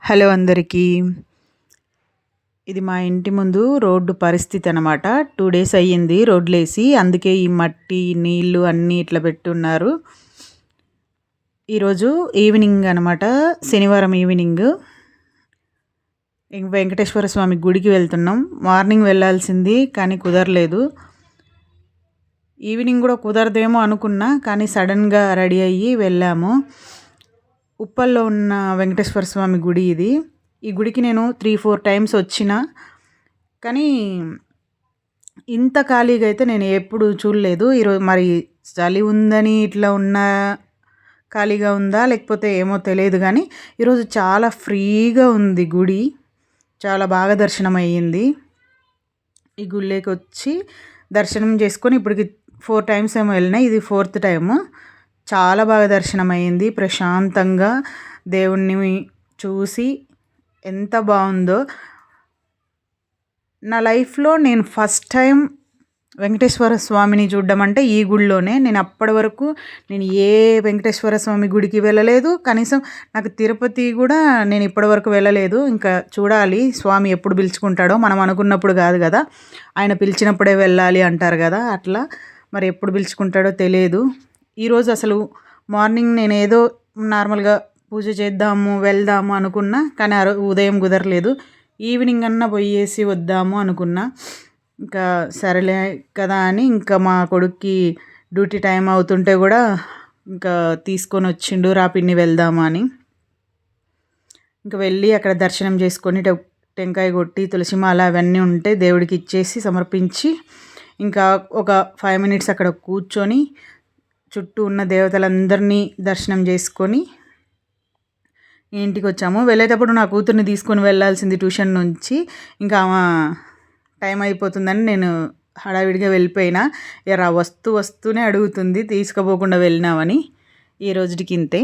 Hello అందరికీ. ఇది మా ఇంటి ముందు రోడ్డు పరిస్థితి అనమాట. 2 డేస్ అయ్యింది రోడ్లేసి. అందుకే ఈ మట్టి, నీళ్ళు అన్నీ ఇట్లా పెట్టున్నారు. ఈరోజు ఈవినింగ్ అనమాట, శనివారం ఈవినింగ్. వెంకటేశ్వర స్వామి గుడికి వెళ్తున్నాం. మార్నింగ్ వెళ్ళాల్సింది కానీ కుదరలేదు. ఈవినింగ్ కూడా కుదరదేమో అనుకున్నా, కానీ సడన్గా రెడీ అయ్యి వెళ్ళాము. ఉప్పల్లో ఉన్న వెంకటేశ్వర స్వామి గుడి ఇది. ఈ గుడికి నేను 3-4 టైమ్స్ వచ్చిన, కానీ ఇంత ఖాళీగా అయితే నేను ఎప్పుడు చూడలేదు. ఈరోజు మరి చలి ఉందని ఇట్లా ఉన్న ఖాళీగా ఉందా లేకపోతే ఏమో తెలియదు, కానీ ఈరోజు చాలా ఫ్రీగా ఉంది గుడి. చాలా బాగా దర్శనం అయ్యింది. ఈ గుడిలోకి వచ్చి దర్శనం చేసుకొని ఇప్పటికి 4 టైమ్స్ ఏమో వెళ్ళినా, ఇది 4th టైము. చాలా బాగా దర్శనం అయ్యింది. ప్రశాంతంగా దేవుణ్ణి చూసి ఎంత బాగుందో. నా లైఫ్లో నేను ఫస్ట్ టైం వెంకటేశ్వర స్వామిని చూడడం అంటే ఈ గుడిలోనే. నేను అప్పటి వరకు నేను ఏ వెంకటేశ్వర స్వామి గుడికి వెళ్ళలేదు. కనీసం నాకు తిరుపతి కూడా నేను ఇప్పటివరకు వెళ్ళలేదు. ఇంకా చూడాలి స్వామి ఎప్పుడు పిలుచుకుంటాడో. మనం అనుకున్నప్పుడు కాదు కదా, ఆయన పిలిచినప్పుడే వెళ్ళాలి అంటారు కదా, అట్లా మరి ఎప్పుడు పిలుచుకుంటాడో తెలియదు. ఈరోజు అసలు మార్నింగ్ నేను ఏదో నార్మల్గా పూజ చేద్దాము వెళ్దాము అనుకున్నా, కానీ ఉదయం కుదరలేదు. ఈవినింగ్ అన్నా పోయేసి వద్దాము అనుకున్నా. ఇంకా సరేలే కదా అని ఇంకా మా కొడుక్కి డ్యూటీ టైం అవుతుంటే కూడా ఇంకా తీసుకొని వచ్చిండు, రా పిన్ని వెళ్దాము అని. ఇంకా వెళ్ళి అక్కడ దర్శనం చేసుకొని టెంకాయ కొట్టి తులసిమాల అవన్నీ ఉంటే దేవుడికి ఇచ్చేసి సమర్పించి, ఇంకా ఒక 5 minutes అక్కడ కూర్చొని చుట్టూ ఉన్న దేవతలందరినీ దర్శనం చేసుకొని ఇంటికి వచ్చాము. వెళ్ళేటప్పుడు నా కూతుర్ని తీసుకొని వెళ్ళాల్సింది ట్యూషన్ నుంచి. ఇంకా టైం అయిపోతుందని నేను హడావిడిగా వెళ్ళిపోయినా. వస్తూనే అడుగుతుంది తీసుకుపోకుండా వెళ్ళినామని. ఈ రోజుకి ఇంతే.